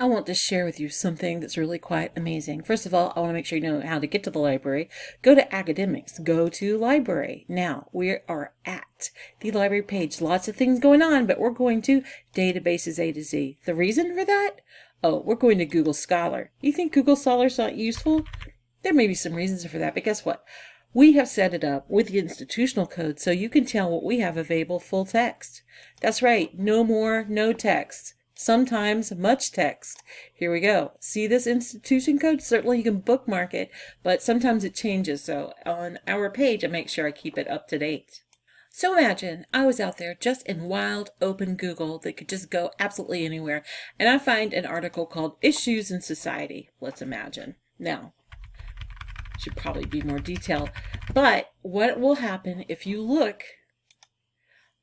want to share with you something that's really quite amazing. First of all, I want to make sure you know how to get to the library. Go to academics, go to library. Now, we are at the library page. Lots of things going on, but we're going to databases A to Z. The reason for that? Oh, we're going to Google Scholar. You think Google Scholar's not useful? There may be some reasons for that, but guess what? We have set it up with the institutional code so you can tell what we have available full text. That's right, no more, no text. Sometimes much text. Here we go. See this institution code? Certainly you can bookmark it, but sometimes it changes. So on our page, I make sure I keep it up to date. So imagine I was out there just in wild open Google that could just go absolutely anywhere, and I find an article called Issues in Society. Let's imagine. Now, should probably be more detailed, but what will happen if you look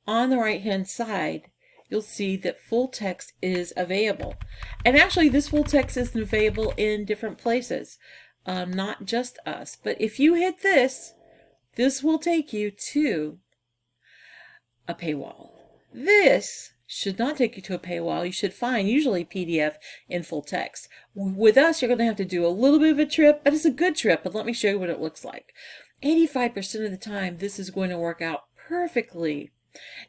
on the right hand side, you'll see that full text is available. And actually this full text is available in different places, not just us. But if you hit this, this will take you to a paywall. This should not take you to a paywall. You should find usually PDF in full text. With us, you're going to have to do a little bit of a trip, but it's a good trip. But let me show you what it looks like. 85% of the time, this is going to work out perfectly.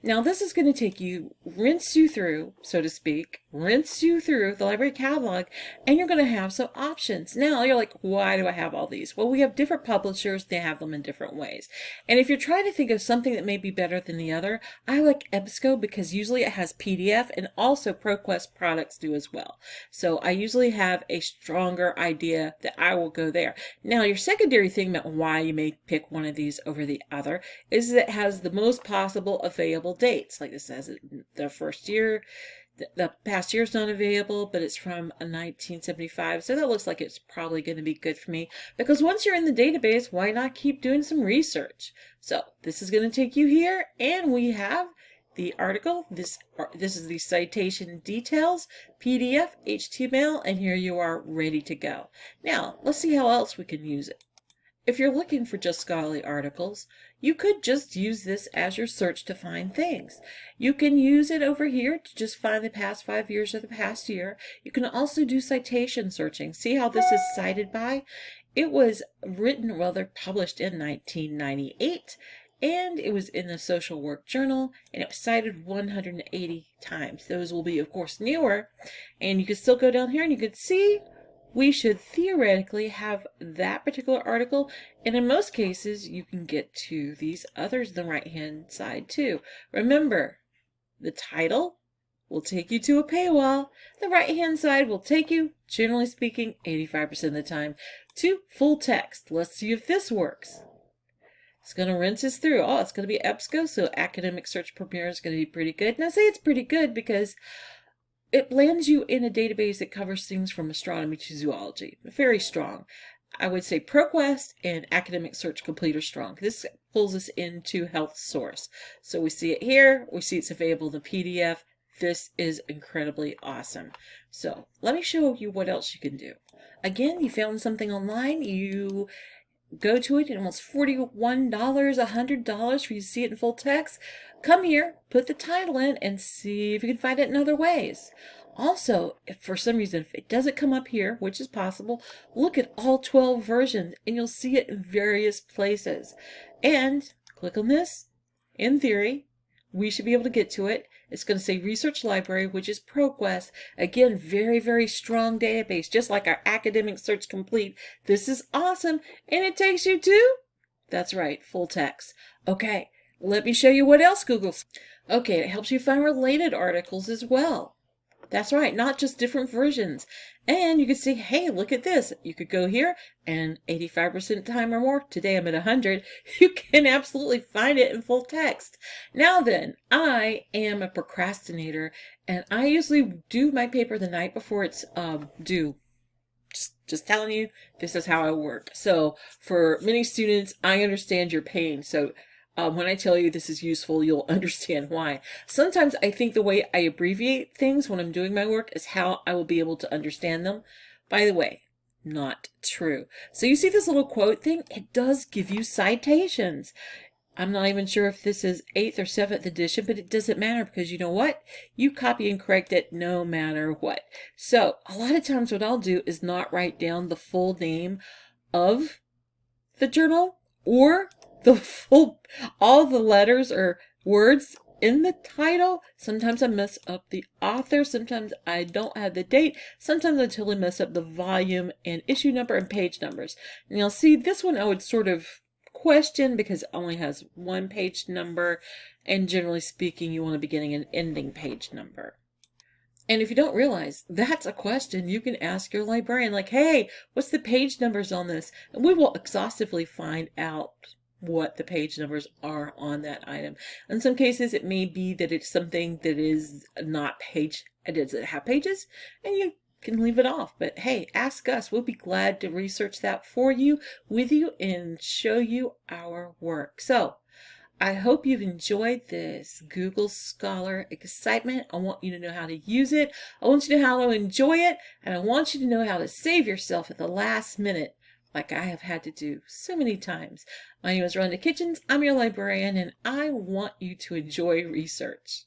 Now this is going to take you, rinse you through, so to speak, rinse you through the library catalog, and you're going to have some options. Now you're like, why do I have all these? Well, we have different publishers, they have them in different ways. And if you're trying to think of something that may be better than the other, I like EBSCO because usually it has PDF, and also ProQuest products do as well. So I usually have a stronger idea that I will go there. Now your secondary thing about why you may pick one of these over the other is that it has the most possible available dates. Like this says the first year, the past year is not available, but it's from 1975. So that looks like it's probably going to be good for me, because once you're in the database, why not keep doing some research? So this is going to take you here, and we have the article. This is the citation details, PDF, HTML, and here you are ready to go. Now let's see how else we can use it. If you're looking for just scholarly articles, you could just use this as your search to find things. You can use it over here to just find the past 5 years or the past year. You can also do citation searching. See how this is cited by? It was written, well, they're published in 1998, and it was in the Social Work Journal, and it was cited 180 times. Those will be, of course, newer, and you can still go down here and you can see we should theoretically have that particular article, and in most cases you can get to these others on the right hand side too. Remember, the title will take you to a paywall. The right hand side will take you, generally speaking, 85% of the time, to full text. Let's see if this works. It's going to rinse us through. Oh, it's going to be EBSCO, so Academic Search Premier is going to be pretty good. And I say it's pretty good because it lands you in a database that covers things from astronomy to zoology. Very strong. I would say ProQuest and Academic Search Complete are strong. This pulls us into Health Source. So we see it here. We see it's available in the PDF. This is incredibly awesome. So let me show you what else you can do. Again, you found something online. You go to it, and almost $41, $100 for you to see it in full text. Come here, put the title in, and see if you can find it in other ways. Also, if for some reason if it doesn't come up here, which is possible, look at all 12 versions, and you'll see it in various places. And click on this. In theory, we should be able to get to it. It's going to say Research Library, which is ProQuest. Again, very, very strong database, just like our Academic Search Complete. This is awesome, and it takes you to, that's right, full text. Okay, let me show you what else Google's. Okay, it helps you find related articles as well. That's right, not just different versions. And you can see, hey, look at this. You could go here, and 85% time or more, today I'm at 100, you can absolutely find it in full text. Now then, I am a procrastinator, and I usually do my paper the night before it's due. Just telling you, this is how I work. So for many students, I understand your pain. So when I tell you this is useful, you'll understand why. Sometimes I think the way I abbreviate things when I'm doing my work is how I will be able to understand them. By the way, not true. So you see this little quote thing? It does give you citations. I'm not even sure if this is 8th or 7th edition, but it doesn't matter because you know what? You copy and correct it no matter what. So a lot of times what I'll do is not write down the full name of the journal or the full, all the letters or words in the title. Sometimes I mess up the author. Sometimes I don't have the date. Sometimes I totally mess up the volume and issue number and page numbers. And you'll see this one I would sort of question because it only has one page number. And generally speaking, you want a beginning and ending page number. And if you don't realize, that's a question you can ask your librarian, like, hey, what's the page numbers on this? And we will exhaustively find out what the page numbers are on that item. In some cases, it may be that it's something that is not page, does it have pages? And you can leave it off. But hey, ask us. We'll be glad to research that for you, with you, and show you our work. So, I hope you've enjoyed this Google Scholar excitement. I want you to know how to use it. I want you to know how to enjoy it. And I want you to know how to save yourself at the last minute, like I have had to do so many times. My name is Rhonda Kitchens. I'm your librarian, and I want you to enjoy research.